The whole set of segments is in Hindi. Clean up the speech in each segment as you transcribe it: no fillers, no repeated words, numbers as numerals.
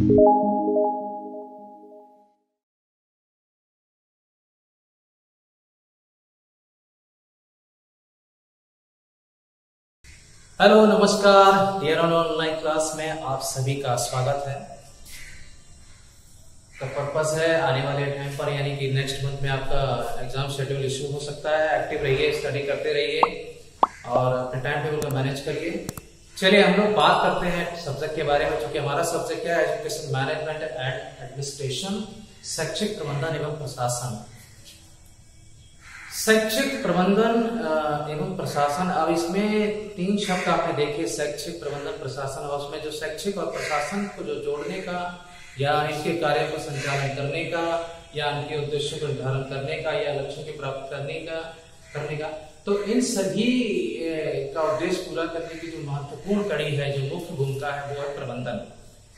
हेलो नमस्कार डियर ऑनलाइन क्लास में आप सभी का स्वागत है। का पर्पस है आने वाले टाइम पर यानी कि नेक्स्ट मंथ में आपका एग्जाम शेड्यूल इशू हो सकता है। एक्टिव रहिए, स्टडी करते रहिए और अपने टाइम टेबल को मैनेज करिए। चलिए हम लोग बात करते हैं सब्जेक्ट के बारे में, क्योंकि हमारा सब्जेक्ट है एजुकेशन मैनेजमेंट एंड एडमिनिस्ट्रेशन, शैक्षिक प्रबंधन एवं प्रशासन। शैक्षिक प्रबंधन एवं प्रशासन, अब इसमें तीन शब्द आपने देखे, शैक्षिक प्रबंधन प्रशासन, और उसमें जो शैक्षिक और प्रशासन को जो जोड़ने का या इनके कार्यों को संचालन करने का या इनके उद्देश्यों को निर्धारण करने का या लक्ष्यों की प्राप्त करने का तो इन सभी का उद्देश्य पूरा करने की जो महत्वपूर्ण कड़ी है, जो मुख्य भूमिका है, वो है प्रबंधन।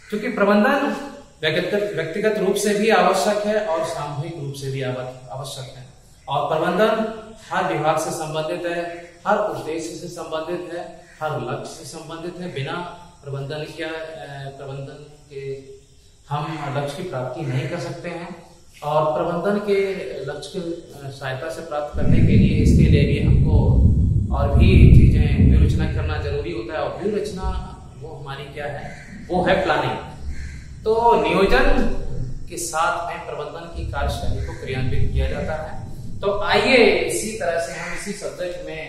क्योंकि प्रबंधन व्यक्तिगत रूप से भी आवश्यक है और सामूहिक रूप से भी आवश्यक है। और प्रबंधन हर विभाग से संबंधित है, हर उद्देश्य से संबंधित है, हर लक्ष्य से संबंधित है। बिना प्रबंधन के हम लक्ष्य की प्राप्ति नहीं कर सकते हैं। और प्रबंधन के लक्ष्य की सहायता से प्राप्त करने के लिए, इसके लिए भी हमको और भी चीजें व्यूह रचना करना जरूरी होता है। और व्यूह रचना वो हमारी क्या है, वो है प्लानिंग। तो नियोजन के साथ में प्रबंधन की कार्यशैली को क्रियान्वित किया जाता है। तो आइए इसी तरह से हम इसी सब्जेक्ट में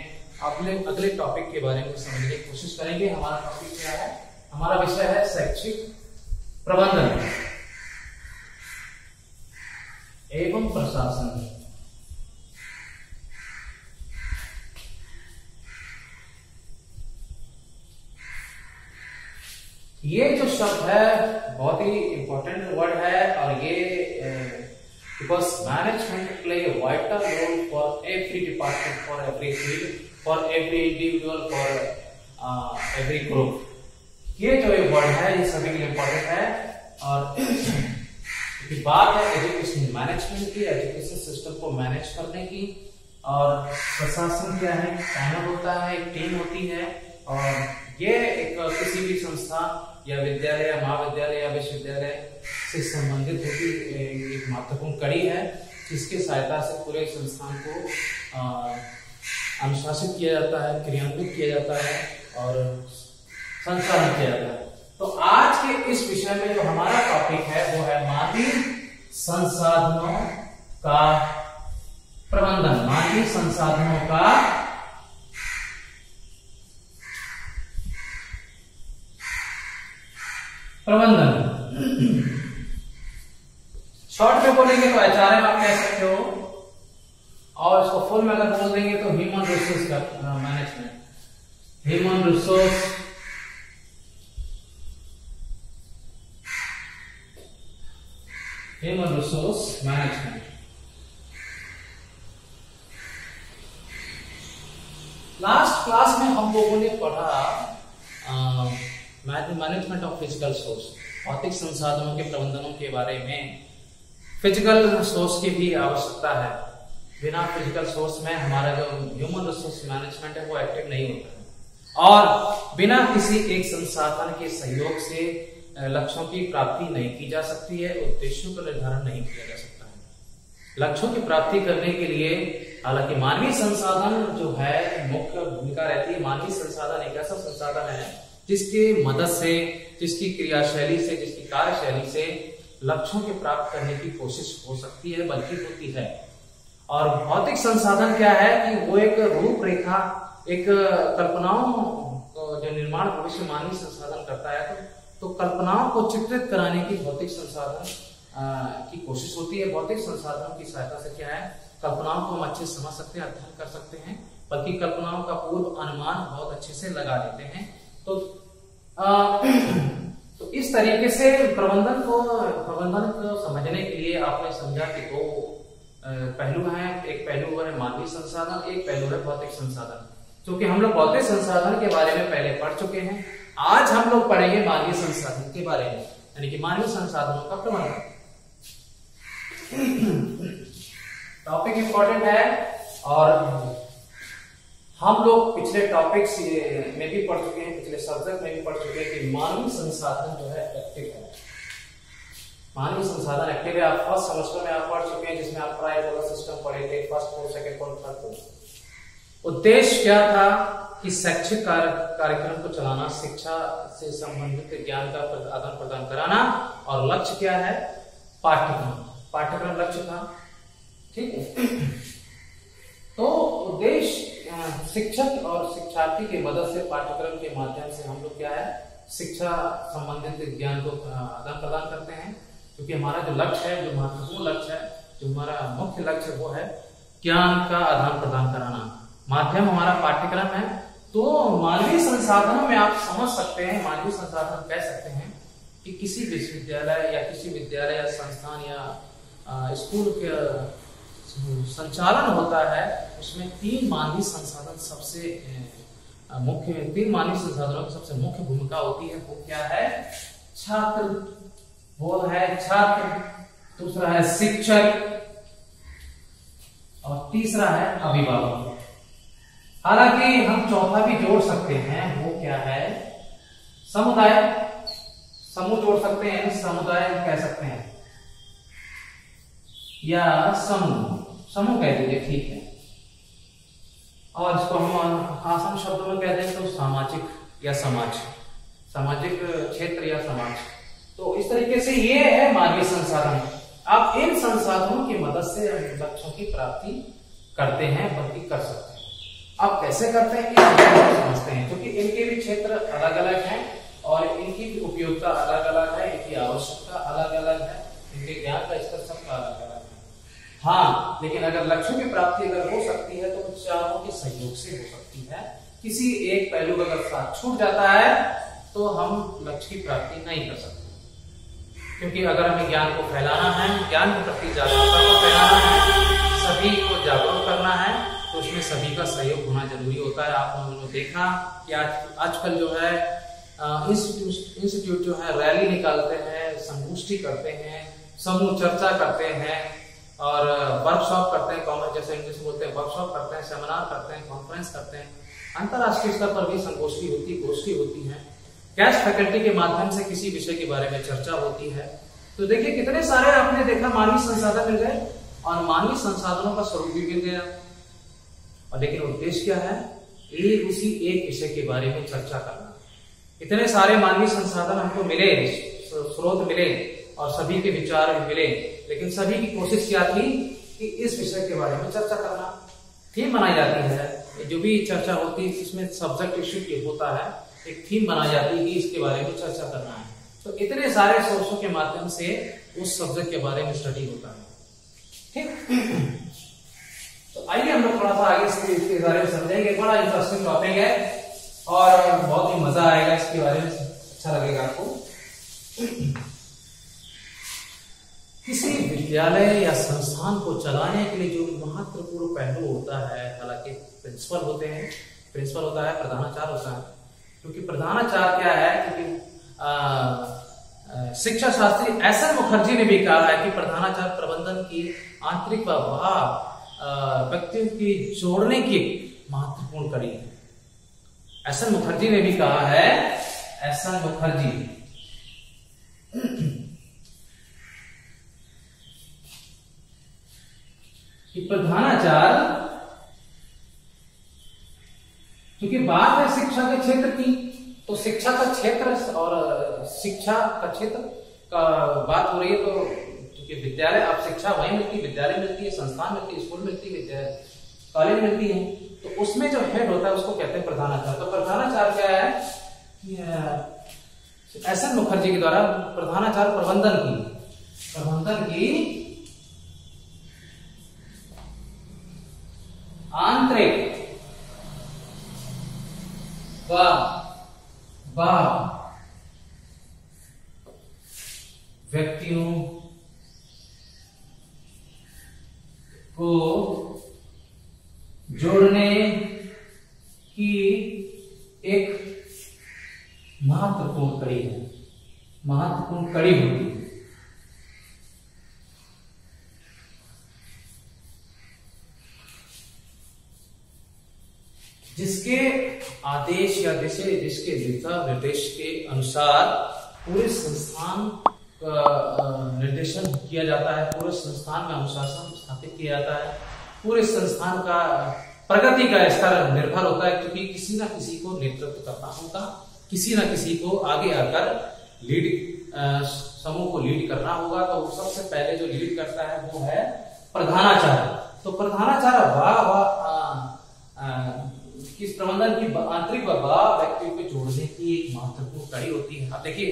अगले टॉपिक के बारे में समझने की कोशिश करेंगे। हमारा टॉपिक क्या है, हमारा विषय है शैक्षिक प्रबंधन एवं प्रशासन। ये जो शब्द है बहुत ही इंपॉर्टेंट वर्ड है, और ये because management play a vital role for every department, for every field, for every individual, for every group। ये जो एक वर्ड है ये सभी के लिए इम्पोर्टेंट है। और बात है एजुकेशन मैनेजमेंट की, एजुकेशन सिस्टम को मैनेज करने की। और प्रशासन क्या है, पैनल होता है, एक टीम होती है, और ये एक किसी भी संस्था या विद्यालय या महाविद्यालय या विश्वविद्यालय से संबंधित होती एक महत्वपूर्ण कड़ी है, जिसकी सहायता से पूरे संस्थान को अनुशासित किया जाता है, क्रियान्वित किया जाता है और संचालन किया जाता है। तो आज के इस विषय में जो हमारा टॉपिक है वो है मानवीय संसाधनों का प्रबंधन। मानवीय संसाधनों का प्रबंधन। शॉर्ट में बोलेंगे तो एचआरएम आप कह सकते हो, और इसको फुल में अगर बोल देंगे तो human resource management, human resource management. Last class में हम लोगों ने पढ़ा मैनेजमेंट ऑफ फिजिकल सोर्स, भौतिक संसाधनों के प्रबंधनों के बारे में। फिजिकल सोर्स की भी आवश्यकता है। बिना फिजिकल सोर्स में हमारा जो ह्यूमन रिसोर्स मैनेजमेंट है वो एक्टिव नहीं होता है। और बिना किसी एक संसाधन के सहयोग से लक्ष्यों की प्राप्ति नहीं की जा सकती है, उद्देश्यों का निर्धारण नहीं किया जा सकता है। लक्ष्यों की प्राप्ति करने के लिए हालांकि मानवीय संसाधन जो है मुख्य भूमिका रहती है। मानवीय संसाधन एक ऐसा संसाधन है जिसकी मदद से, जिसकी क्रियाशैली से, जिसकी कार्यशैली से लक्ष्यों के प्राप्त करने की कोशिश हो सकती है, बल्कि होती है। और भौतिक संसाधन क्या है कि वो एक रूपरेखा, एक कल्पनाओं जो निर्माण भविष्य मानवीय संसाधन करता है, तो कल्पनाओं को चित्रित कराने की भौतिक संसाधन की कोशिश होती है। भौतिक संसाधन की सहायता से क्या है, कल्पनाओं को हम अच्छे से समझ सकते हैं, अध्ययन कर सकते हैं, बल्कि कल्पनाओं का पूर्व अनुमान बहुत अच्छे से लगा देते हैं। तो इस तरीके से प्रबंधन को समझने के लिए आपने समझा कि दो पहलू हैं। एक पहलू है मानवीय संसाधन, एक पहलू है भौतिक संसाधन। क्योंकि हम लोग भौतिक संसाधन के बारे में पहले पढ़ चुके हैं, आज हम लोग पढ़ेंगे मानवीय संसाधन के बारे में, यानी कि मानवीय संसाधनों का प्रबंधन। टॉपिक इंपॉर्टेंट है और हम लोग पिछले टॉपिक्स में भी पढ़ चुके हैं, पिछले सब्जेक्ट में भी पढ़ चुके हैं कि मानवीय संसाधन जो है एक्टिव है। मानवीय संसाधन एक्टिविटी आप फर्स्ट सेमेस्टर में आप पढ़ चुके हैं, जिसमें आप ट्राइपोलर सिस्टम पढ़े थे, first fourth second fourth third. उद्देश्य क्या था कि शैक्षिक कार्यक्रम को चलाना, शिक्षा से संबंधित ज्ञान का आदान प्रदान कराना, और लक्ष्य क्या है, पाठ्यक्रम लक्ष्य था। ठीक है। तो उद्देश्य शिक्षक और शिक्षार्थी की मदद से पाठ्यक्रम के माध्यम से हम लोग क्या है, शिक्षा संबंधित ज्ञान को आदान प्रदान करते हैं। क्योंकि हमारा जो लक्ष्य है, जो महत्वपूर्ण लक्ष्य है, जो हमारा मुख्य लक्ष्य वो है ज्ञान का आदान प्रदान कराना। माध्यम हमारा पाठ्यक्रम है। तो मानवीय संसाधनों में आप समझ सकते हैं, मानवीय संसाधन कह सकते हैं कि किसी विश्वविद्यालय या किसी विद्यालय या संस्थान या स्कूल के संचालन होता है, उसमें तीन मानवीय संसाधन सबसे मुख्य, तीन मानवीय संसाधनों की सबसे मुख्य भूमिका होती है। वो क्या है, छात्र, वो है छात्र, दूसरा है शिक्षक और तीसरा है अभिभावक। हालांकि हम चौथा भी जोड़ सकते हैं, वो क्या है, समुदाय, समूह जोड़ सकते हैं, समुदाय कह सकते हैं, या समूह कह दीजिए, ठीक है। और इसको हम आसान शब्दों में कहते हैं तो सामाजिक या समाज, सामाजिक क्षेत्र या समाज। तो इस तरीके से ये है मानवीय संसाधन। आप इन संसाधनों की मदद से लक्ष्यों की प्राप्ति करते हैं, बल्कि कर सकते हैं। आप कैसे करते हैं ये समझते हैं, क्योंकि इनके भी क्षेत्र अलग अलग हैं और इनकी भी उपयोगिता अलग अलग है, इनकी आवश्यकता अलग अलग है, इनके ज्ञान का स्तर सबका अलग अलग है। हाँ, लेकिन अगर लक्ष्यों की प्राप्ति अगर हो सकती है तो चारों के सहयोग से हो सकती है। किसी एक पहलू अगर साथ छूट जाता है तो हम लक्ष्य की प्राप्ति नहीं कर सकते। क्योंकि अगर हमें ज्ञान को फैलाना है, ज्ञान के प्रति जागरूकता को फैलाना है, सभी को जागरूक करना है, तो उसमें सभी का सहयोग होना जरूरी होता है। आप लोगों ने देखा कि आजकल जो है इंस्टीट्यूट जो है रैली निकालते हैं, संगोष्ठी करते हैं, समूह चर्चा करते हैं और वर्कशॉप करते हैं, जैसे इंग्लिश में बोलते हैं वर्कशॉप करते हैं, सेमिनार करते हैं, कॉन्फ्रेंस करते हैं। अंतरराष्ट्रीय स्तर पर भी संगोष्ठी होती, गोष्ठी होती है, गेस्ट फैकल्टी के माध्यम से किसी विषय के बारे में चर्चा होती है। तो देखिए कितने सारे आपने देखा मानवीय संसाधन मिल गए और मानवीय संसाधनों का स्वरूप भी मिल गया। और लेकिन उद्देश्य क्या है, उसी एक विषय के बारे में चर्चा करना। इतने सारे मानवीय संसाधन हमको मिले, स्रोत मिले और सभी के विचार भी मिले, लेकिन सभी की कोशिश क्या थी कि इस विषय के बारे में चर्चा करना। थीम बनाई जाती है, जो भी चर्चा होती है इसमें सब्जेक्ट इश्यू होता है, एक थीम बनाई जाती है कि इसके बारे में चर्चा करना है। तो इतने सारे सोर्सों के माध्यम से उस सब्जेक्ट के बारे में स्टडी होता है। ठीक, तो आइए हम लोग थोड़ा सा आगे से इसके बारे में समझेंगे। बड़ा इंटरेस्टिंग टॉपिक है और बहुत ही मजा आएगा इसके बारे में, अच्छा लगेगा आपको। किसी विद्यालय या संस्थान को चलाने के लिए जो महत्वपूर्ण पहलू होता है, हालांकि प्रिंसिपल होते हैं, प्रिंसिपल होता है, प्रधानाचार्य होता है। क्योंकि प्रधानाचार्य क्या है, क्योंकि शिक्षा शास्त्री एस.एन. मुखर्जी ने भी कहा है कि प्रधानाचार्य प्रबंधन की आंतरिक व बाह्य व्यक्तियों की जोड़ने की महत्वपूर्ण कड़ी है। एस.एन. मुखर्जी ने भी कहा है, एस.एन. मुखर्जी कि प्रधानाचार्य, क्योंकि बात है शिक्षा के क्षेत्र की, तो शिक्षा का क्षेत्र और शिक्षा का क्षेत्र का बात हो रही है, तो क्योंकि विद्यालय, आप शिक्षा वहीं मिलती है, विद्यालय मिलती है, संस्थान मिलती है, स्कूल मिलती है, कॉलेज मिलती है, तो उसमें जो हेड होता है उसको कहते हैं प्रधानाचार्य। तो प्रधानाचार्य क्या है, एस.एन. मुखर्जी के द्वारा प्रधानाचार्य प्रबंधन की आंतरिक व व्यक्तियों को जोड़ने की एक महत्वपूर्ण कड़ी है, महत्वपूर्ण कड़ी होती है। जिसके आदेश या जिसके दिशा निर्देश के अनुसार पूरे संस्थान निर्देशन किया जाता है, पूरे संस्थान में अनुशासन स्थापित किया जाता है, पूरे संस्थान का प्रगति का स्तर निर्भर होता है, क्योंकि किसी ना किसी को नेतृत्व करना होगा, किसी ना किसी को आगे आकर समूह को लीड करना होगा। तो सबसे पहले जो लीड करता है वो है प्रधानाचार्य। तो प्रधानाचार्य किस प्रबंधन की आंतरिक व बाह्य व्यक्तियों को जोड़ने की एक महत्वपूर्ण कड़ी होती है। अब देखिए,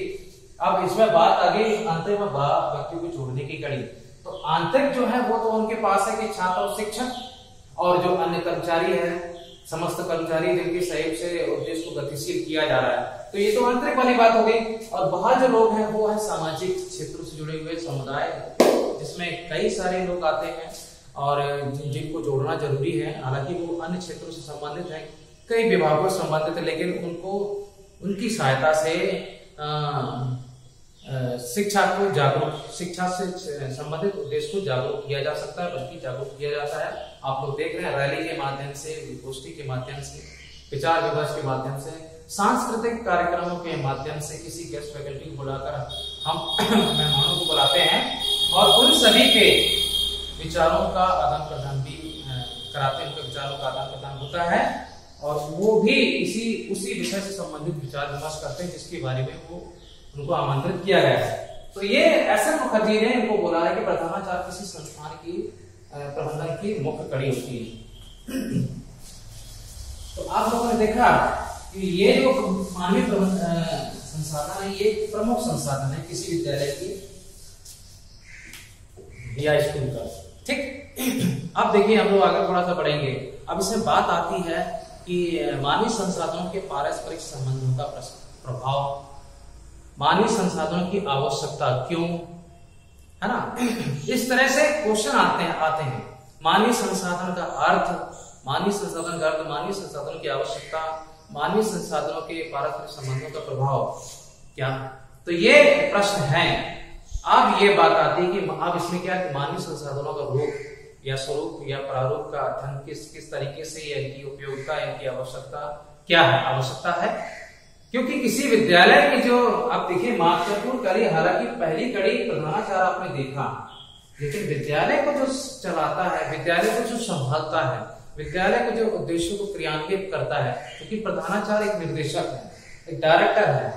अब इसमें बात आ गई आंतरिक व बाह्य व्यक्तियों को जोड़ने की कड़ी। तो आंतरिक जो है वो तो उनके पास है कि छात्र और शिक्षक और जो अन्य कर्मचारी है, समस्त कर्मचारी जिनके सहयोग से उद्देश्य को गतिशील किया जा रहा है। तो ये तो आंतरिक वाली बात हो गई। और बाहर जो लोग हैं वो है सामाजिक क्षेत्रों से जुड़े हुए समुदाय, जिसमें कई सारे लोग आते हैं और जिनको जोड़ना जरूरी है। हालांकि वो अन्य क्षेत्रों से संबंधित है, कई विभागों से संबंधित है, लेकिन उनको उनकी सहायता से शिक्षा से संबंधित उद्देश्य को जागरूक किया जा सकता है, बल्कि जागरूक किया जाता है। आप लोग देख रहे हैं रैली के माध्यम से, गोष्ठी के माध्यम से, विचार विमर्श के माध्यम से, सांस्कृतिक कार्यक्रमों के माध्यम से किसी गेस्ट फैकल्टी को बुलाकर हम मेहमानों को बुलाते हैं और उन सभी के विचारों का आदान प्रदान भी कराते हैं, उनके विचारों का आदान प्रदान होता है और वो भी उसी विषय से संबंधित विचार विमर्श करते हैं जिसके बारे में वो उनको आमंत्रित किया गया है। तो ये एसएन मुखर्जी ने इनको बोला है कि प्रधानाचार्य किसी संस्थान की प्रबंधन की मुख्य कड़ी होती है। तो आप लोगों ने देखा कि ये जो मानवीय संसाधन है, ये प्रमुख संसाधन है किसी विद्यालय की या स्कूल का। ठीक, अब देखिए हम लोग आगे थोड़ा सा बढ़ेंगे। अब इसमें बात आती है कि मानवीय संसाधनों के पारस्परिक संबंधों का प्रभाव, मानवीय संसाधनों की आवश्यकता क्यों, है ना। इस तरह से क्वेश्चन आते हैं। मानवीय संसाधन का अर्थ, मानवीय संसाधन का अर्थ, मानवीय संसाधनों की आवश्यकता, मानवीय संसाधनों के पारस्परिक संबंधों का प्रभाव क्या। तो ये प्रश्न है। अब ये बात आती है कि अब इसमें क्या है, मानवीय संसाधनों का रूप या स्वरूप या प्रारूप का अध्ययन किस तरीके से, इनकी उपयोगिता, इनकी आवश्यकता क्या है, आवश्यकता है। क्योंकि किसी विद्यालय की जो, आप देखिए महत्वपूर्ण कड़ी, हालांकि पहली कड़ी प्रधानाचार्य आपने देखा, लेकिन विद्यालय को जो चलाता है, विद्यालय को जो संभालता है, विद्यालय के जो उद्देश्यों को क्रियान्वित करता है, क्योंकि प्रधानाचार्य एक निर्देशक है, एक डायरेक्टर है,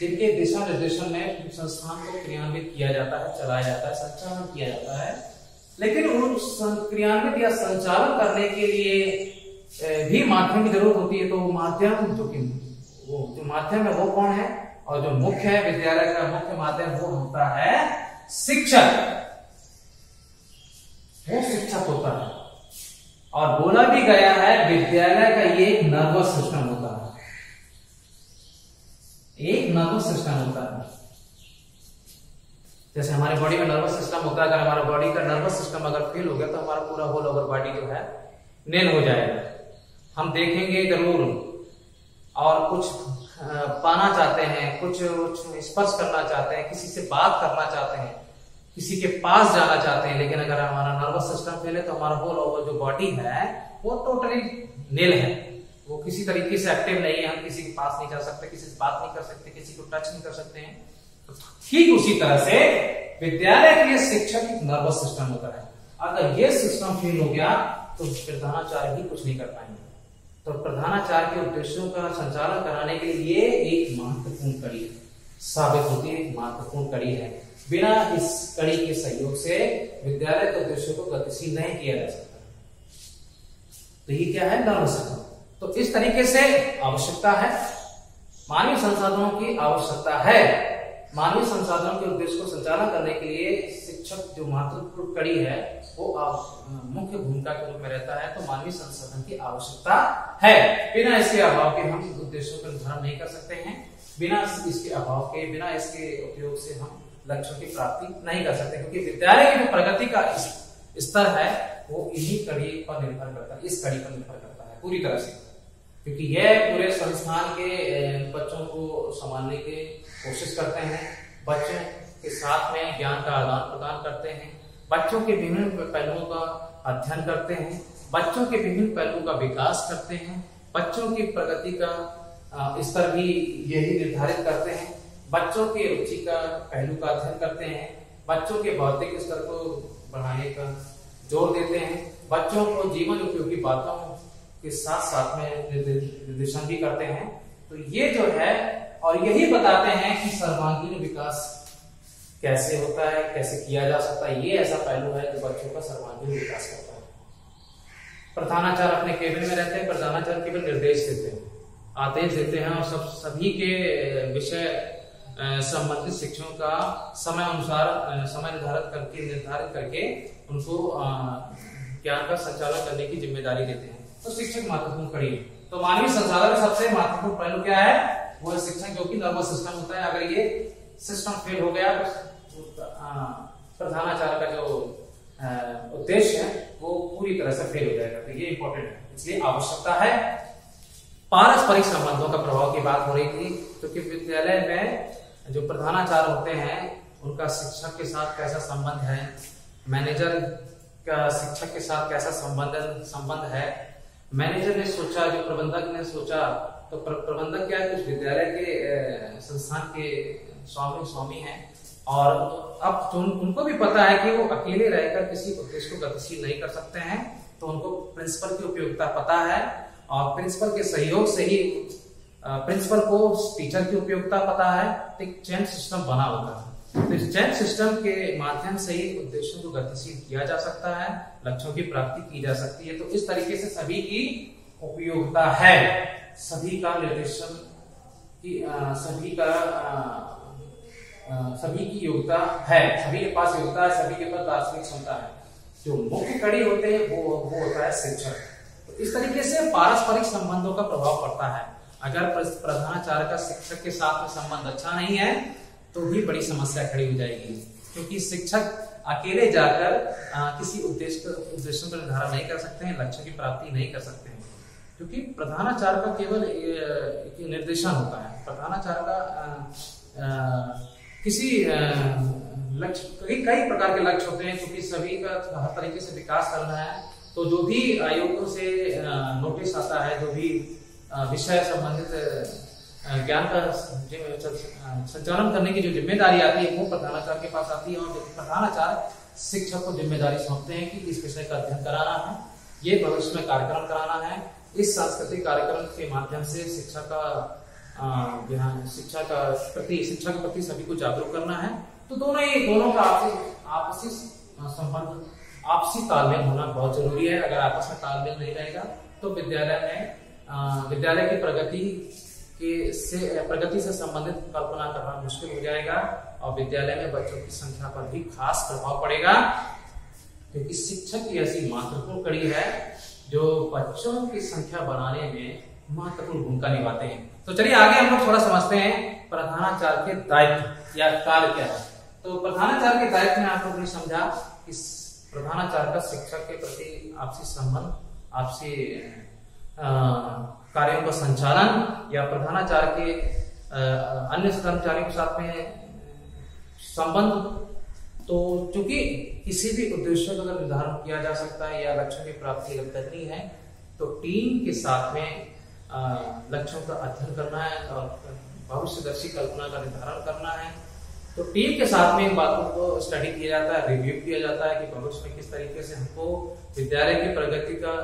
जिनके दिशा निर्देशन में संस्थान को क्रियान्वित किया जाता है, चलाया जाता है, संचालन किया जाता है। लेकिन उन क्रियान्वित या संचालन करने के लिए भी माध्यम की जरूरत होती है। तो माध्यम जो माध्यम है वो कौन है, और जो मुख्य है विद्यालय का मुख्य माध्यम वो होता है शिक्षक, वो शिक्षक होता है। और बोला भी गया है विद्यालय का ये एक नर्वस सिस्टम होता है, एक नर्वस सिस्टम होता है। जैसे हमारे बॉडी में नर्वस सिस्टम होता है, अगर हमारा बॉडी का नर्वस सिस्टम अगर फेल हो गया तो हमारा पूरा होल ओवर बॉडी जो है नेल हो जाएगा। हम देखेंगे जरूर और कुछ पाना चाहते हैं, कुछ स्पर्श करना चाहते हैं, किसी से बात करना चाहते हैं, किसी के पास जाना चाहते हैं, लेकिन अगर हमारा नर्वस सिस्टम फेल है तो हमारा होल ओवर जो बॉडी है वो टोटली नील है, वो किसी तरीके से एक्टिव नहीं है। हम किसी के पास नहीं जा सकते, किसी से बात नहीं कर सकते, किसी को टच नहीं कर सकते हैं। ठीक उसी तरह से विद्यालय के लिए शिक्षक एक नर्वस सिस्टम होता है। अगर ये सिस्टम फेल हो गया तो प्रधानाचार्य भी कुछ नहीं कर पाएंगे। तो प्रधानाचार्य के उद्देश्यों का संचालन कराने के लिए ये एक महत्वपूर्ण कड़ी साबित होती है, एक महत्वपूर्ण कड़ी है। बिना इस कड़ी के सहयोग से विद्यालय के उद्देश्यों को गतिशील नहीं किया जा सकता। तो ये क्या है, नर्वस सिस्टम। तो इस तरीके से आवश्यकता है, मानवीय संसाधनों की आवश्यकता है। मानवीय संसाधनों के उद्देश्य को संचालन करने के लिए शिक्षक जो महत्वपूर्ण कड़ी है वो मुख्य भूमिका के रूप में रहता है। तो मानवीय संसाधन की आवश्यकता है। बिना इसके अभाव के हम उद्देश्यों का निर्धारण नहीं कर सकते हैं। बिना इसके अभाव के, बिना इसके उपयोग से हम लक्ष्यों की प्राप्ति नहीं कर सकते, क्योंकि विद्यालय की जो प्रगति का स्तर है वो इन्हीं कड़ी पर निर्भर करता है, इस कड़ी पर निर्भर करता है पूरी तरह से। क्योंकि यह पूरे संस्थान के बच्चों को संभालने की कोशिश करते हैं, बच्चों के साथ में ज्ञान का आदान प्रदान करते हैं, बच्चों के विभिन्न पहलुओं का अध्ययन करते हैं, बच्चों के विभिन्न पहलुओं का विकास करते हैं, बच्चों की प्रगति का स्तर भी यही निर्धारित करते हैं। बच्चों के रुचि का पहलू का अध्ययन करते हैं, बच्चों के बौद्धिक स्तर को बढ़ाने का जोर देते हैं, बच्चों को जीवन उपयोगी बातों के साथ साथ में निर्देशन भी करते हैं। तो ये जो है और यही बताते हैं कि सर्वांगीण विकास कैसे होता है, कैसे किया जा सकता है। ये ऐसा पहलू है जो बच्चों का सर्वांगीण विकास करता है। प्रधानाचार्य अपने केबिन में रहते हैं, प्रधानाचार्य केवल निर्देश देते हैं, आदेश देते हैं और सभी के विषय संबंधित शिक्षकों का समय अनुसार समय निर्धारित करके उनको ज्ञान का संचालन करने की जिम्मेदारी देते हैं। तो शिक्षक महत्वपूर्ण कड़ी है। तो मानवीय संसाधन का सबसे महत्वपूर्ण पहलू क्या है? वो है शिक्षक, जो कि नर्वस सिस्टम होता है। अगर ये सिस्टम फेल हो गया तो प्रधानाचार्य का जो उद्देश्य है वो पूरी तरह से फेल हो जाएगा। तो ये इंपॉर्टेंट है, इसलिए आवश्यकता है। पारस्परिक संबंधों का प्रभाव की बात हो रही थी, क्योंकि विद्यालय में जो प्रधानाचार्य होते हैं उनका शिक्षक के साथ कैसा संबंध है, मैनेजर का शिक्षक के साथ कैसा संबंध है। मैनेजर ने सोचा, जो प्रबंधक ने सोचा, तो प्रबंधक क्या है, कुछ विद्यालय के संस्थान के स्वामी हैं और अब तो उनको भी पता है कि वो अकेले रहकर किसी उद्देश्य को गतिशील नहीं कर सकते हैं। तो उनको प्रिंसिपल की उपयोगिता पता है और प्रिंसिपल के सहयोग से ही प्रिंसिपल को टीचर की उपयोगिता पता है। एक चेन सिस्टम बना होता है। तो इस चेन सिस्टम के माध्यम से ही उद्देश्यों को गतिशील किया जा सकता है, लक्ष्यों की प्राप्ति की जा सकती है। तो इस तरीके से सभी की उपयोगिता है, सभी का निर्देशन की सभी की योग्यता है, सभी के पास योग्यता है, सभी के पास दार्शनिक क्षमता है। जो मुख्य कड़ी होते हैं वो होता है शिक्षक। तो इस तरीके से पारस्परिक संबंधों का प्रभाव पड़ता है। अगर प्रधानाचार्य का शिक्षक के साथ में संबंध अच्छा नहीं है तो भी बड़ी समस्या खड़ी हो जाएगी, क्योंकि शिक्षक अकेले जाकर किसी उद्देश्य का निर्धारण नहीं कर सकते हैं, लक्ष्य की प्राप्ति नहीं कर सकते हैं, क्योंकि प्रधानाचार्य का केवल निर्देशन होता है। प्रधानाचार्य का किसी लक्ष्य, कई प्रकार के लक्ष्य होते हैं, क्योंकि सभी का हर तरीके से विकास करना है। तो जो भी आयोगों से नोटिस आता है, जो भी विषय संबंधित ज्ञान का संचालन करने की जो जिम्मेदारी आती है वो प्रधानाचार्य के पास आती है और प्रधानाचार्य शिक्षक को जिम्मेदारी सौंपते हैं कि इस विषय का अध्ययन कराना है, ये भविष्य में कार्यक्रम कराना है, इस सांस्कृतिक कार्यक्रम के माध्यम से शिक्षा के प्रति सभी को जागरूक करना है। तो दोनों का आपसी संबंध, आपसी तालमेल होना बहुत जरूरी है। अगर आपस में तालमेल नहीं रहेगा तो विद्यालय की प्रगति से संबंधित कल्पना करना मुश्किल हो जाएगा और विद्यालय में बच्चों की संख्या पर भी खास प्रभाव पड़ेगा, क्योंकि शिक्षक की ऐसी महत्वपूर्ण कड़ी है जो बच्चों की संख्या बढ़ाने में महत्वपूर्ण भूमिका निभाते हैं। तो चलिए आगे हम लोग थोड़ा समझते हैं प्रधानाचार्य के दायित्व या कार्य क्या है। तो प्रधानाचार्य के दायित्व में आप लोगों ने समझा कि प्रधानाचार्य का शिक्षक के प्रति आपसी संबंध, आपसी कार्यों का संचालन या प्रधानाचार्य के अन्य कर्मचारियों के साथ में संबंध। तो चूंकि किसी भी उद्देश्य का निर्धारण किया जा सकता है या लक्ष्यों की प्राप्ति करनी है तो टीम के साथ में लक्ष्यों का अध्ययन करना है और भविष्यदर्शी कल्पना का निर्धारण करना है। तो टीम के साथ में इन बातों को स्टडी किया जाता है, रिव्यू किया जाता है कि भविष्य में किस तरीके से हमको विद्यालय की प्रगति का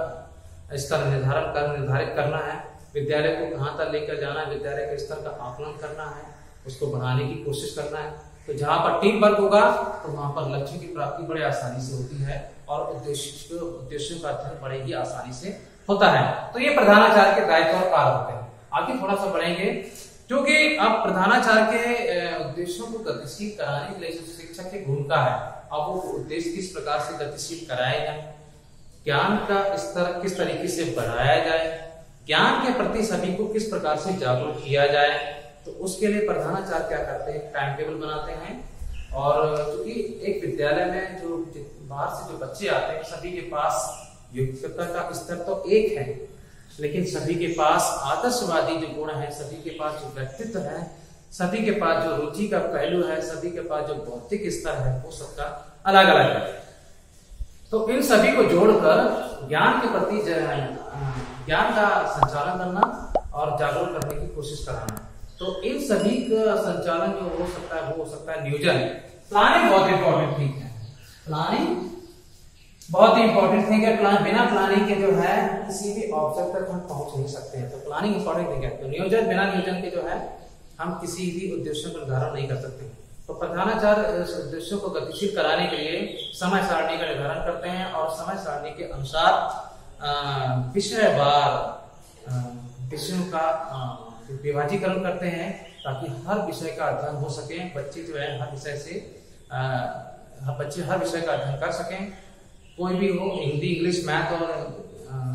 इसका निर्धारित करना है, विद्यालय को कहाँ तक लेकर जाना है, विद्यालय के स्तर का आकलन करना है, उसको बढ़ाने की कोशिश करना है। तो जहां पर टीम वर्क होगा तो वहां पर लक्ष्य की प्राप्ति बड़े आसानी से होती है और उद्देश्यों का अध्ययन बड़े ही आसानी से होता है। तो ये प्रधानाचार्य के दायित्व और कार्य होते हैं। आगे थोड़ा सा बढ़ेंगे, क्योंकि अब प्रधानाचार्य के उद्देश्यों को गतिशील कराने के लिए जो शिक्षक की भूमिका है, अब वो उद्देश्य किस प्रकार से गतिशील कराया जाए, ज्ञान का स्तर किस तरीके से बढ़ाया जाए, ज्ञान के प्रति सभी को किस प्रकार से जागरूक किया जाए, तो उसके लिए प्रधानाचार्य क्या करते हैं, टाइम टेबल बनाते हैं। और क्योंकि एक विद्यालय में जो बाहर से जो बच्चे आते हैं सभी के पास योग्यता का स्तर तो एक है, लेकिन सभी के पास आदर्शवादी जो गुण है, सभी के पास जो व्यक्तित्व है, सभी के पास जो रुचि का पहलू है, सभी के पास जो भौतिक स्तर है वो सबका अलग अलग है। तो इन सभी को जोड़कर ज्ञान के प्रति ज्ञान का संचालन करना और जागरूक करने की कोशिश कराना। तो इन सभी का संचालन जो हो सकता है वो हो सकता है नियोजन। प्लानिंग बहुत इंपॉर्टेंट थिंग है, प्लानिंग बहुत ही इंपॉर्टेंट थिंग है। बिना प्लानिंग के जो है किसी भी ऑब्जेक्ट तक हम पहुंच नहीं सकते हैं, तो प्लानिंग इंपॉर्टेंट थिंग है। तो नियोजन, बिना नियोजन के जो है हम किसी भी उद्देश्यों का निर्धारण नहीं कर सकते। तो प्रधानाचार्य इस उद्देश्यों को गतिशील कराने के लिए समय सारणी का निर्धारण करते हैं और समय सारणी के अनुसार विषयवार विषयों का विभाजीकरण करते हैं, ताकि हर विषय का अध्ययन हो सके। बच्चे जो है हर विषय से बच्चे हर विषय का अध्ययन कर सकें, कोई भी हो, हिंदी, इंग्लिश, मैथ और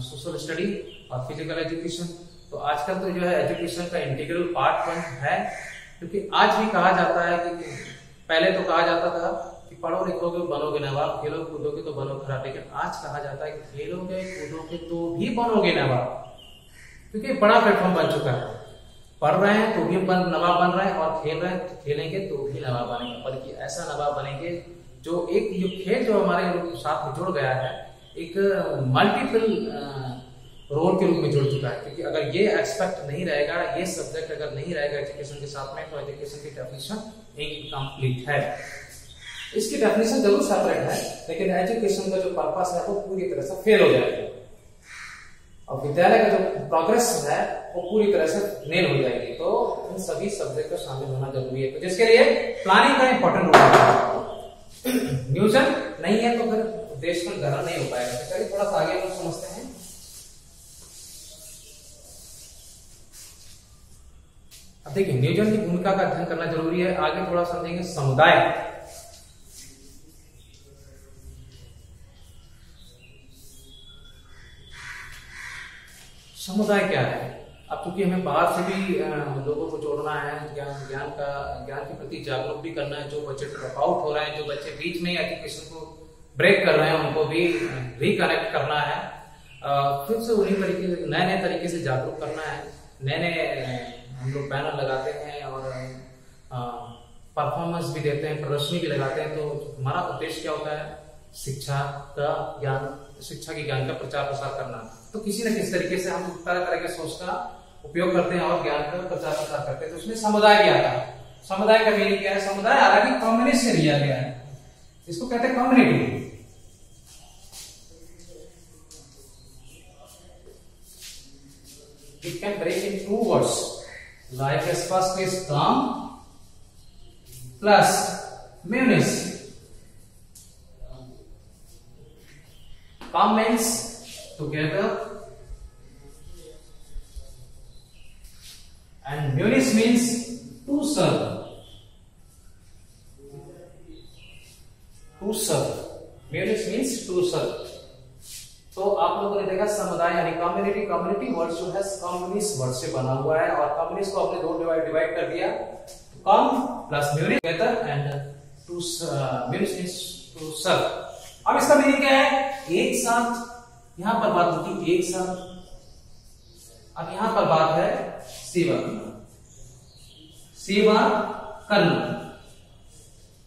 सोशल स्टडी और फिजिकल एजुकेशन। तो आजकल तो जो है एजुकेशन का इंटीग्रल पार्ट है, क्योंकि आज भी कहा जाता है कि पहले तो कहा जाता था कि पढ़ो लिखोगे बनोगे नवाब, खेलो कूदोगे तो बनो खराटे, लेकिन आज कहा जाता है कि खेलोगे कूदोगे तो भी बनोगे नवाब, क्योंकि बड़ा प्लेटफॉर्म बन चुका है। पढ़ रहे हैं तो भी नवाब बन रहे हैं और खेल रहे हैं तो खेलेंगे तो भी नवाब बनेंगे, बल्कि ऐसा नवाब बनेंगे जो एक खेल जो हमारे साथ में जुड़ गया है, एक मल्टीपल रोल के रूप में जुड़ चुका है। क्योंकि अगर ये एस्पेक्ट नहीं रहेगा, ये सब्जेक्ट अगर नहीं रहेगा एजुकेशन के साथ में, तो एजुकेशन की डेफिनेशन इनकम्प्लीट है। इसकी डेफिनेशन जरूर सेपरेट है, लेकिन एजुकेशन का जो पर्पस है वो पूरी तरह से फेल हो जाएगा और विद्यालय का जो प्रोग्रेस है वो पूरी तरह से नेल हो जाएगी। तो इन सभी सब्जेक्ट को शामिल होना जरूरी है, तो जिसके लिए प्लानिंग का इंपॉर्टेंट रोल है। नियोजन नहीं है तो फिर देश का निर्धारण नहीं हो पाएगा। तो चलिए थोड़ा सा आगे हम समझते हैं। अब देखिए, नियोजन की भूमिका का अध्ययन करना जरूरी है। आगे थोड़ा समझेंगे समुदाय। समुदाय क्या है? अब क्योंकि हमें बाहर से भी लोगों को जोड़ना है, ज्ञान के प्रति जागरूक भी करना है। जो बच्चे ड्रॉप आउट हो रहे हैं, जो बच्चे बीच में एजुकेशन को ब्रेक कर रहे हैं, उनको भी रिकनेक्ट करना है, फिर से उन्हीं तरीके से नए तरीके से जागरूक करना है। नए हम लोग बैनर लगाते हैं और परफॉर्मेंस भी देते हैं, प्रदर्शनी भी लगाते हैं। तो हमारा उद्देश्य क्या होता है? शिक्षा की ज्ञान का प्रचार प्रसार करना। तो किसी न किसी तरीके से हम तरह तरह के सोच का उपयोग करते हैं और ज्ञान का प्रचार प्रसार करते हैं। तो उसमें समुदाय भी आता है। समुदाय का मीनिंग क्या है? समुदाय हालांकि कम्युनिटी से लिया गया है, इसको कहते हैं community. It can break in two words. Like as first is com plus munis. Com means together and munis means to serve. To serve. Munis means to serve. तो आप लोगों ने देखा समुदाय यानी कम्युनिटी। कम्युनिटी वर्ड जो है कम्युनिस्ट वर्ड से बना हुआ है और कम्युनिस्ट को आपने दो डिवाइड कर दिया, come plus minus together and two minus means two serve. अब इसका मीनिंग क्या है? एक साथ। यहां पर बात होती एक साथ। अब यहां पर बात है सेवा करना। सेवा करना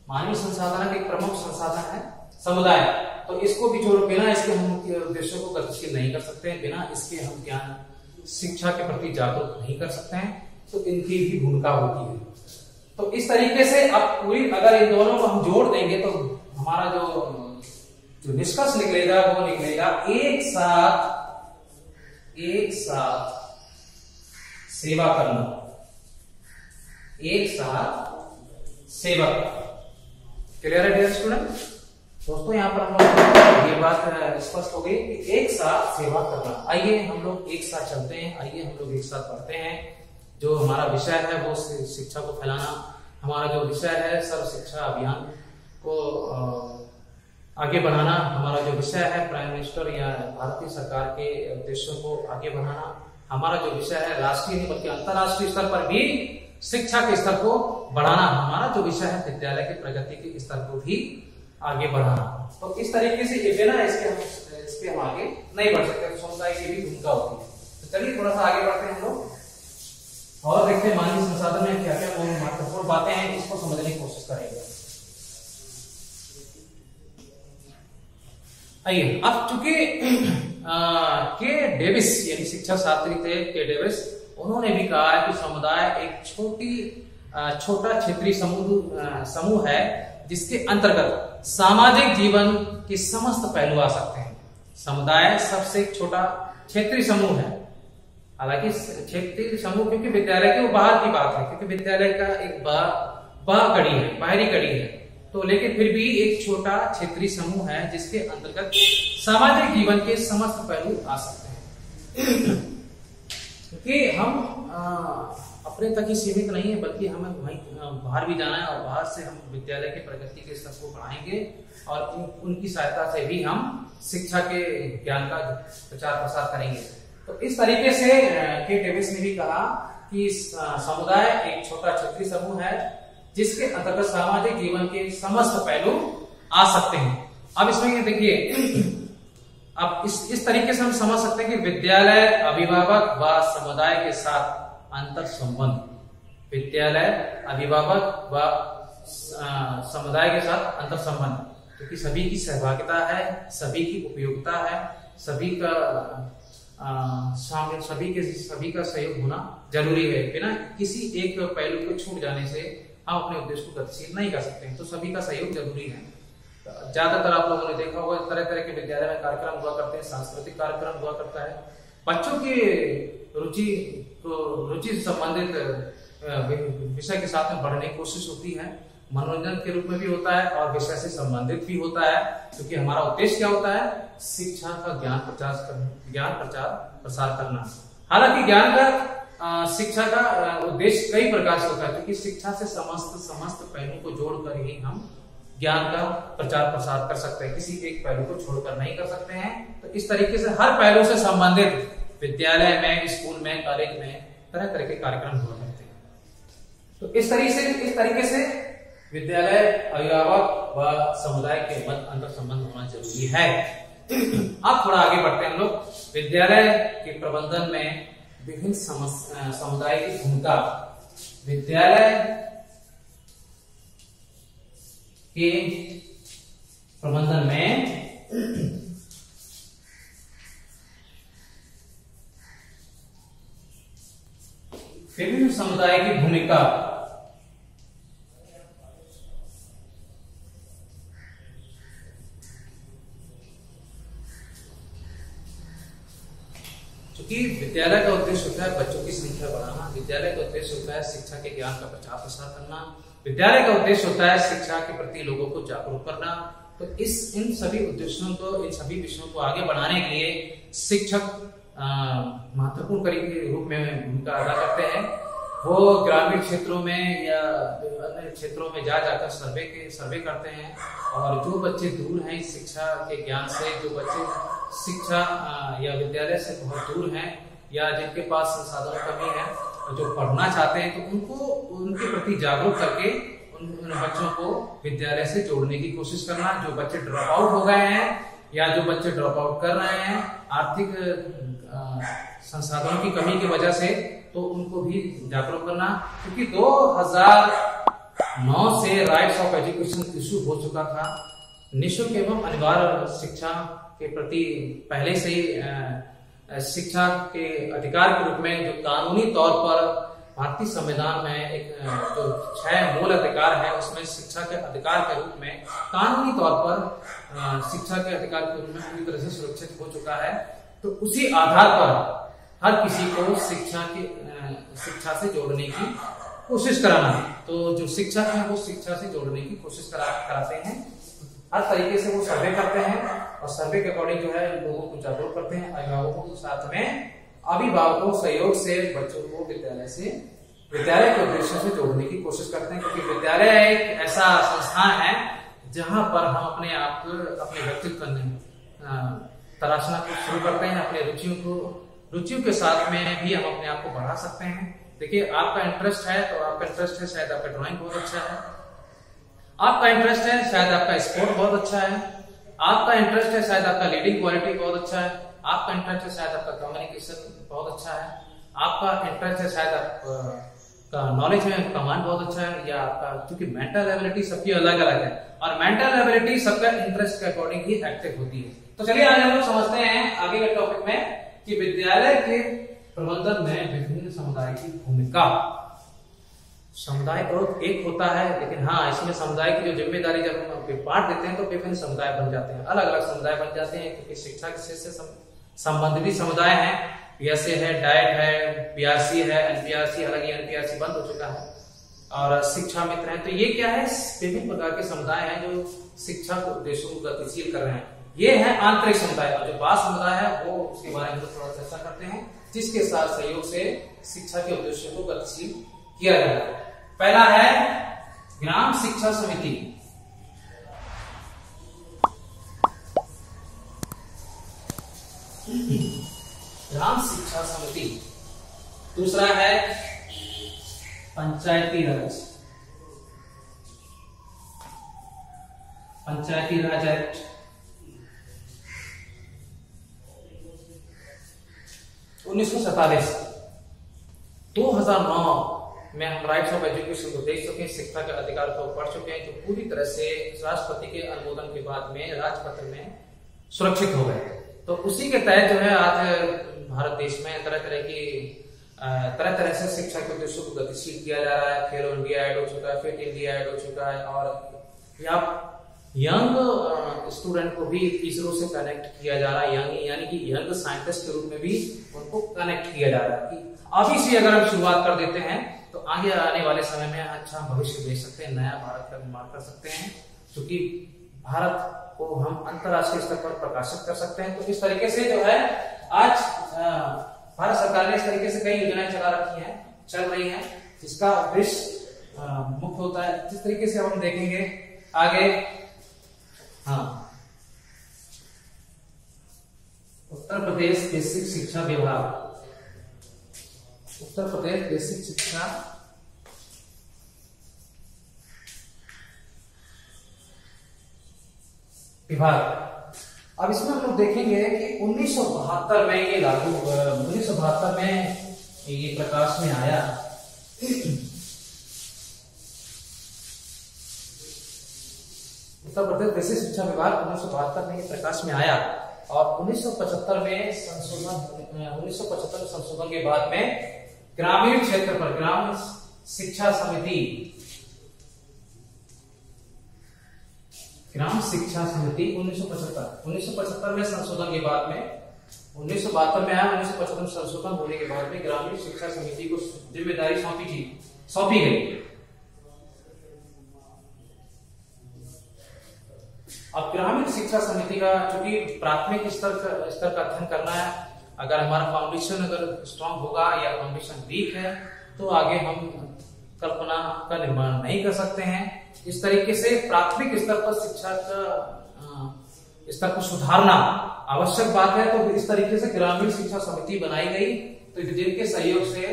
मानवीय संसाधन का एक प्रमुख संसाधन है समुदाय। तो इसको भी जोड़, बिना इसके हम उद्देश्यों को गतिशील नहीं कर सकते हैं, बिना इसके हम ज्ञान शिक्षा के प्रति जागरूक नहीं कर सकते हैं। तो इनकी भी भूमिका होती है। तो इस तरीके से अब पूरी अगर इन दोनों को हम जोड़ देंगे तो हमारा जो निष्कर्ष निकलेगा वो निकलेगा एक साथ सेवा करना। एक साथ सेवा। क्लियर है डियर स्टूडेंट? दोस्तों यहाँ पर हम लोग ये बात स्पष्ट हो गई कि एक साथ सेवा करना। आइए हम लोग एक साथ चलते हैं, आइए हम लोग एक साथ पढ़ते हैं। जो हमारा विषय है वो शिक्षा को फैलाना। हमारा जो विषय है सर्व शिक्षा अभियान को आगे बढ़ाना। हमारा जो विषय है प्राइम मिनिस्टर या भारतीय सरकार के उद्देश्यों को आगे बढ़ाना। हमारा जो विषय है राष्ट्रीय नहीं बल्कि अंतर्राष्ट्रीय स्तर पर भी शिक्षा के स्तर को बढ़ाना। हमारा जो विषय है विद्यालय की प्रगति के स्तर को भी आगे बढ़ाना। तो इस तरीके से बिना इसके हम आगे नहीं बढ़ सकते। तो समुदाय की भी भूमिका होती है। तो चलिए थोड़ा सा आगे बढ़ते हैं हम लोग और देखते हैं मानवीय संसाधन में क्या क्या महत्वपूर्ण बातें हैं, इसको समझने की कोशिश करेंगे। आइए, अब चूंकि के डेविस यानी शिक्षा शास्त्री थे के डेविस, उन्होंने भी कहा है कि समुदाय एक छोटा क्षेत्रीय समूह है जिसके अंतर्गत सामाजिक जीवन के समस्त पहलू आ सकते हैं। समुदाय सबसे छोटा क्षेत्रीय समूह है। हालांकि क्षेत्रीय समूह क्योंकि विद्यालय के बाहर की बात है, क्योंकि विद्यालय का एक कड़ी है, बाहरी कड़ी है, तो लेकिन फिर भी एक छोटा क्षेत्रीय समूह है जिसके अंतर्गत सामाजिक जीवन के समस्त पहलू आ सकते हैं। क्योंकि हम अपने तक ही सीमित नहीं है, बल्कि हमें वहीं बाहर भी जाना है और बाहर से हम विद्यालय के प्रगति के स्तर को बढ़ाएंगे और उनकी सहायता से भी हम शिक्षा के ज्ञान का प्रचार प्रसार करेंगे। तो इस तरीके से के डेविस ने भी कहा कि समुदाय एक छोटा क्षेत्रीय समूह है जिसके अंतर्गत सामाजिक जीवन के समस्त पहलू आ सकते हैं। अब इसमें ये देखिए, अब इस तरीके से हम समझ सकते हैं कि विद्यालय, अभिभावक व समुदाय के साथ अंतर संबंध, विद्यालय, अभिभावक व समुदाय के साथ अंतर संबंध, क्योंकि सभी की सहभागिता है, सभी की उपयोगिता है, सभी का शामिल, सभी का सहयोग होना जरूरी है। बिना किसी एक पहलू को छूट जाने से हम अपने उद्देश्य को गतिशील नहीं कर सकते हैं, तो सभी का सहयोग जरूरी है। ज्यादातर आप लोगों ने देखा होगा तरह तरह के विद्यालय में कार्यक्रम हुआ करते हैं, सांस्कृतिक कार्यक्रम हुआ करता है, बच्चों की रुचि से संबंधित विषय के साथ में बढ़ने की कोशिश होती है, मनोरंजन के रूप में भी होता है और विषय से संबंधित भी होता है, क्योंकि हमारा उद्देश्य क्या होता है, शिक्षा का ज्ञान प्रचार प्रसार करना। हालांकि ज्ञान का शिक्षा का उद्देश्य कई प्रकार से होता है, क्योंकि शिक्षा से समस्त पहलू को जोड़कर ही हम ज्ञान का प्रचार प्रसार कर सकते हैं, किसी एक पहलू को छोड़कर नहीं कर सकते हैं। तो इस तरीके से हर पहलू से संबंधित विद्यालय में, स्कूल में, कॉलेज में तरह तरह के कार्यक्रम हुआ करते हैं। तो इस तरीके से विद्यालय, अभिभावक व समुदाय के मध्य अंतर संबंध होना जरूरी है। अब थोड़ा आगे बढ़ते हैं हम लोग। विद्यालय के प्रबंधन में विभिन्न समुदाय की भूमिका, विद्यालय के प्रबंधन में विभिन्न समुदाय की भूमिका, क्योंकि विद्यालय का उद्देश्य होता है बच्चों की संख्या बढ़ाना, विद्यालय का उद्देश्य होता है शिक्षा के ज्ञान का प्रचार प्रसार करना, विद्यालय का उद्देश्य होता है शिक्षा के प्रति लोगों को जागरूक करना। तो इन सभी उद्देश्यों को, इन सभी विषयों को आगे बढ़ाने के लिए शिक्षक महत्वपूर्ण के रूप में भूमिका अदा करते हैं। वो ग्रामीण क्षेत्रों में या अन्य क्षेत्रों में जाकर सर्वे करते हैं, और जो बच्चे दूर हैं शिक्षा के ज्ञान से, जो बच्चे शिक्षा या विद्यालय से बहुत दूर हैं या जिनके पास संसाधनों की कमी है और जो पढ़ना चाहते हैं, तो उनको उनके प्रति जागरूक करके उन बच्चों को विद्यालय से जोड़ने की कोशिश करना। जो बच्चे ड्रॉप आउट हो गए हैं या जो बच्चे ड्रॉप आउट कर रहे हैं आर्थिक संसाधनों की कमी की वजह से, तो उनको भी जागरूक करना। क्योंकि 2009 से राइट्स ऑफ एजुकेशन इशू हो चुका था। निःशुल्क एवं अनिवार्य शिक्षा के प्रति पहले से ही शिक्षा के अधिकार के रूप में जो कानूनी तौर पर भारतीय संविधान में एक जो 6 मूल अधिकार है, उसमें शिक्षा के अधिकार के रूप में कानूनी तौर पर शिक्षा के अधिकार के रूप में पूरी तरह से सुरक्षित हो चुका है। तो उसी आधार पर हर किसी को शिक्षा से जोड़ने की कोशिश कराना। तो जो शिक्षक है वो शिक्षा से जोड़ने की कोशिश कराते हैं, हर तरीके से वो सर्वे करते हैं और सर्वे के अकॉर्डिंग जो है लोगों को जागरूक करते हैं। अभिभावकों के साथ में अभिभावकों सहयोग से बच्चों को विद्यालय के उद्देश्य से जोड़ने की कोशिश करते हैं, क्योंकि विद्यालय एक ऐसा संस्थान है जहां पर हम अपने आप को, अपने व्यक्तित्व तराशना को शुरू करते हैं, अपने रुचियों के साथ में भी हम अपने आप को बढ़ा सकते हैं। देखिए, आपका इंटरेस्ट है तो आपका इंटरेस्ट है, शायद आपका ड्राइंग बहुत अच्छा है, आपका इंटरेस्ट है शायद आपका स्पोर्ट बहुत अच्छा है, आपका इंटरेस्ट है शायद आपका लीडिंग क्वालिटी बहुत अच्छा है, आपका इंटरेस्ट है शायद आपका कम्युनिकेशन बहुत अच्छा है, आपका इंटरेस्ट है शायद आपका नॉलेज में कमांड बहुत अच्छा है, या आपका, क्योंकि मेंटल एबिलिटी सबकी अलग अलग है और मेंटल एबिलिटी सबका इंटरेस्ट के अकॉर्डिंग ही एक्टिव होती है। तो चलिए आज हम लोग समझते हैं आगे के टॉपिक में कि विद्यालय के प्रबंधन में विभिन्न समुदाय की भूमिका। समुदाय बहुत एक होता है, लेकिन हाँ, इसमें समुदाय की जो जिम्मेदारी जब हम बांट देते हैं तो विभिन्न समुदाय बन जाते हैं, अलग अलग समुदाय बन जाते हैं, क्योंकि शिक्षा के क्षेत्र से संबंधित भी समुदाय हैं। पीएसए है, डाइट है, पीआरसी है, एनपीआरसी, हालांकि एनपीआरसी बंद हो चुका है, और शिक्षा मित्र है। तो ये क्या है, विभिन्न प्रकार के समुदाय हैं जो शिक्षा के उद्देश्यों को गतिशील कर रहे हैं। ये है आंतरिक समुदाय, और जो बाह्य समुदाय है वो उसके बारे में थोड़ा चर्चा करते हैं, जिसके साथ सहयोग से शिक्षा के उद्देश्यों को गतिशील किया जा रहा है। पहला है ग्राम शिक्षा समिति। ग्राम शिक्षा समिति। दूसरा है पंचायती राज। पंचायती राज एक्ट। 1947। 2009 में हम राइट्स ऑफ एजुकेशन को देख चुके हैं, शिक्षा के अधिकार को पढ़ चुके हैं, जो पूरी तरह से राष्ट्रपति के अनुमोदन के बाद में राजपत्र में सुरक्षित हो गए। तो उसी के तहत जो है आज भारत देश में तरह तरह से शिक्षा के उद्देश्यों को गतिशील किया जा रहा है। खेलो इंडिया ऐड हो चुका है, फिट इंडिया ऐड हो चुका है, और यंग स्टूडेंट को भी इसरो से कनेक्ट किया जा रहा है, यानी कि यंग साइंटिस्ट के रूप में भी उनको कनेक्ट किया जा रहा है कि अभी से अगर हम शुरुआत कर देते हैं तो आगे आने वाले समय में अच्छा भविष्य देख सकते हैं, नया भारत का निर्माण कर सकते हैं, क्योंकि भारत को हम अंतरराष्ट्रीय स्तर पर प्रकाशित कर सकते हैं। तो इस तरीके से जो है आज भारत सरकार ने इस तरीके से कई योजनाएं चल रही हैं, जिसका उद्देश्य मुख्य होता है। जिस तरीके से हम देखेंगे आगे, हाँ, उत्तर प्रदेश बेसिक शिक्षा विभाग। उत्तर प्रदेश बेसिक शिक्षा विभाग। अब इसमें हम लोग देखेंगे कि 1972 में ये 1972 में ये प्रकाश में आया। उत्तर प्रदेश बेसिक शिक्षा विभाग 1972 में ये प्रकाश में आया, और 1975 में संशोधन के बाद में ग्रामीण क्षेत्र पर ग्राम शिक्षा समिति, ग्राम शिक्षा समिति 1975 में संशोधन के बाद में 1972 में आया, 1975 में संशोधन होने के बाद में ग्रामीण शिक्षा समिति को जिम्मेदारी सौंपी गई। अब ग्रामीण शिक्षा समिति का, चूंकि प्राथमिक स्तर का अध्ययन करना है, अगर हमारा फाउंडेशन अगर स्ट्रांग होगा या फाउंडेशन वीक है तो आगे हम कल्पना का निर्माण नहीं कर सकते हैं। इस तरीके से प्राथमिक स्तर पर शिक्षा का स्तर को सुधारना आवश्यक बात है। तो इस तरीके से ग्रामीण शिक्षा समिति बनाई गई, तो जिनके सहयोग से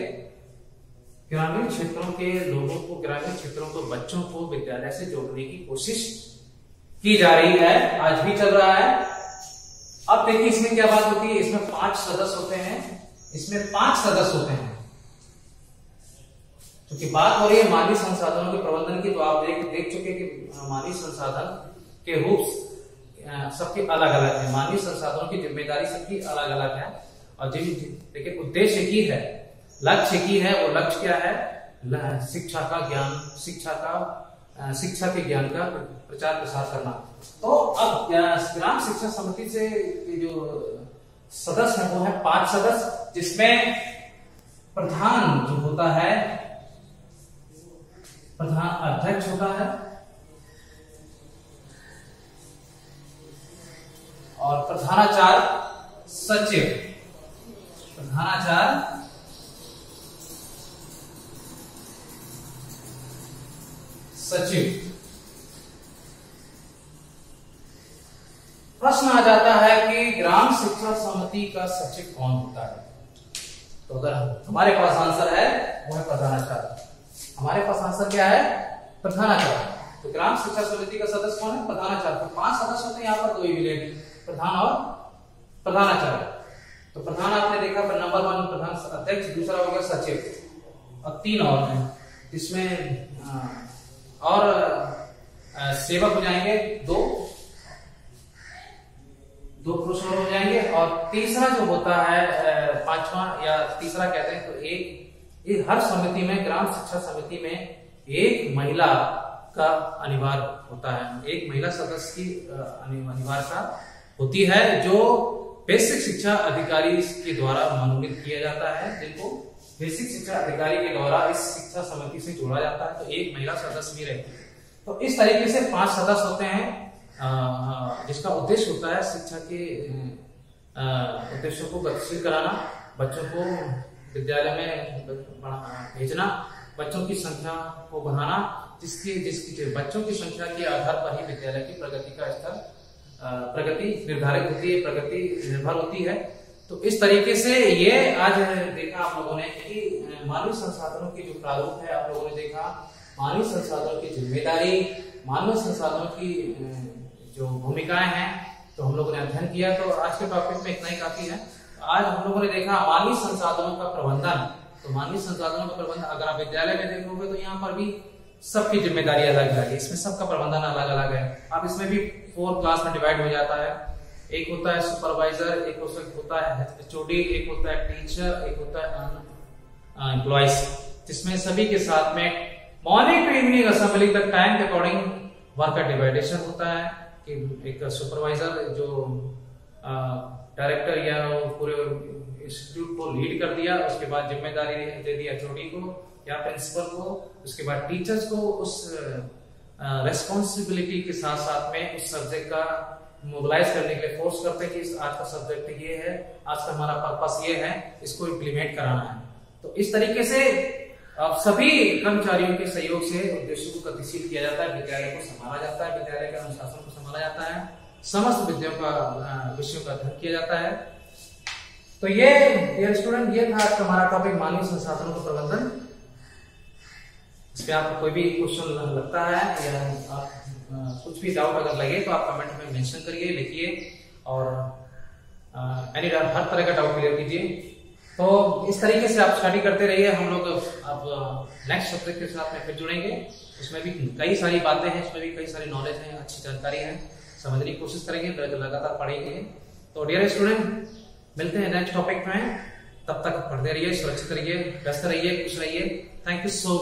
ग्रामीण क्षेत्रों के लोगों को, ग्रामीण क्षेत्रों को, बच्चों को विद्यालय से जोड़ने की कोशिश की जा रही है, आज भी चल रहा है। अब देखिए इसमें क्या बात होती है, इसमें 5 सदस्य होते हैं, इसमें 5 सदस्य होते हैं। क्योंकि बात हो रही है मानवीय संसाधनों के प्रबंधन की, तो आप देख चुके कि मानवीय संसाधन के रूप सबके अलग अलग है, मानवीय संसाधनों की जिम्मेदारी सबकी अलग अलग है, और देखिए उद्देश्य एक ही है, लक्ष्य एक ही है। वो लक्ष्य क्या है, शिक्षा का ज्ञान, शिक्षा के ज्ञान का प्रचार प्रसार करना। तो अब ग्राम शिक्षा समिति से जो सदस्य है वो है 5 सदस्य, जिसमें प्रधान जो होता है, प्रधान अध्यक्ष होता है, और प्रधानाचार्य सचिव, प्रधानाचार्य सचिव। प्रश्न आ जाता है कि ग्राम शिक्षा समिति का सचिव कौन होता है? तो अगर हमारे पास आंसर है वो है प्रधानाचार्य। हमारे पास आंसर क्या है? प्रधानाचार्य। तो ग्राम शिक्षा समिति का सदस्य कौन है? प्रधानाचार्य। तो 5 सदस्य होते हैं, यहाँ पर 2 ही मिलेंगे, प्रधान और प्रधानाचार्य। तो प्रधान आपने देखा, नंबर 1 प्रधान अध्यक्ष, दूसरा हो गया सचिव, और 3 और हैं, इसमें और सेवक हो जाएंगे 2 पुरुष हो जाएंगे, और तीसरा जो होता है पांचवा या तीसरा कहते हैं, तो एक हर समिति में, ग्राम शिक्षा समिति में एक महिला का अनिवार्य होता है, एक महिला सदस्य की अनिवार्यता होती है, जो बेसिक शिक्षा अधिकारी के द्वारा मनोनीत किया जाता है, जिनको बेसिक शिक्षा अधिकारी के द्वारा इस शिक्षा समिति से जोड़ा जाता है। तो एक महिला सदस्य भी रहती है। तो इस तरीके से 5 सदस्य होते हैं, जिसका उद्देश्य होता है शिक्षा के उद्देश्यों को गतिशील कराना, बच्चों को विद्यालय में भेजना, बच्चों की संख्या को बढ़ाना, जिसकी बच्चों की संख्या के आधार पर ही विद्यालय की प्रगति का स्तर प्रगति निर्धारित होती है, प्रगति निर्भर होती है। तो इस तरीके से ये आज देखा आप लोगों ने कि मानवीय संसाधनों की जो प्रारूप है, आप लोगों ने देखा मानवीय संसाधनों की जिम्मेदारी, मानवीय संसाधनों की जो भूमिकाएं हैं, तो हम लोगों ने अध्ययन किया। तो आज के टॉपिक में इतना ही काफी है। आज हम लोगों ने देखा मानवीय संसाधनों का प्रबंधन। तो मानवीय संसाधनों का प्रबंधन अगर आप विद्यालय में देखोगे तो यहाँ पर भी सबकी जिम्मेदारी अलग अलग है, इसमें सबका प्रबंधन अलग अलग है। अब इसमें भी 4 क्लास में डिवाइड हो जाता है। एक होता है सुपरवाइजर, एक होता है एचओडी, एक होता है टीचर, एक होता है एम्प्लॉइज, जिसमें सभी के साथ में मॉर्निंग टू इवनिंग असेंबली तक टाइम के अकॉर्डिंग वर्क का डिवाइडेशन होता है कि एक सुपरवाइजर जो डायरेक्टर या पूरे इंस्टीट्यूट को लीड कर दिया, उसके बाद जिम्मेदारी दे दी एचओडी को या प्रिंसिपल को, उसके बाद टीचर्स को उस रेस्पॉन्सिबिलिटी के साथ साथ में उस सब्जेक्ट का मोबिलाइज करने के लिए फोर्स करते हैं कि आज का सब्जेक्ट ये है, आज का हमारा पर्पस ये है, इसको इम्प्लीमेंट कराना है। तो इस तरीके से सभी कर्मचारियों के सहयोग से उद्देश्य को गतिशील किया जाता है, विद्यालय को संभाला जाता है, विद्यालय के अनुशासन को संभाला जाता है, समस्त विषयों का अध्ययन किया जाता है। तो ये डियर स्टूडेंट, ये था हमारा टॉपिक मानवीय संसाधनों का प्रबंधन। इस पे आपको कोई भी क्वेश्चन लगता है या आप कुछ भी डाउट अगर लगे तो आप कमेंट में मेंशन करिए, लिखिए और हर तरह का डाउट क्लियर कीजिए। तो इस तरीके से आप स्टडी करते रहिए। हम लोग अब नेक्स्ट सब्जेक्ट के साथ में फिर जुड़ेंगे। उसमें भी कई सारी बातें हैं, उसमें भी कई सारी नॉलेज है, अच्छी जानकारी है, समझने की कोशिश करेंगे, लगातार पढ़ेंगे। तो डियर स्टूडेंट, मिलते हैं नेक्स्ट टॉपिक में। तब तक पढ़ते रहिए, सुरक्षित रहिए, व्यस्त रहिए, खुश रहिए। Thank you so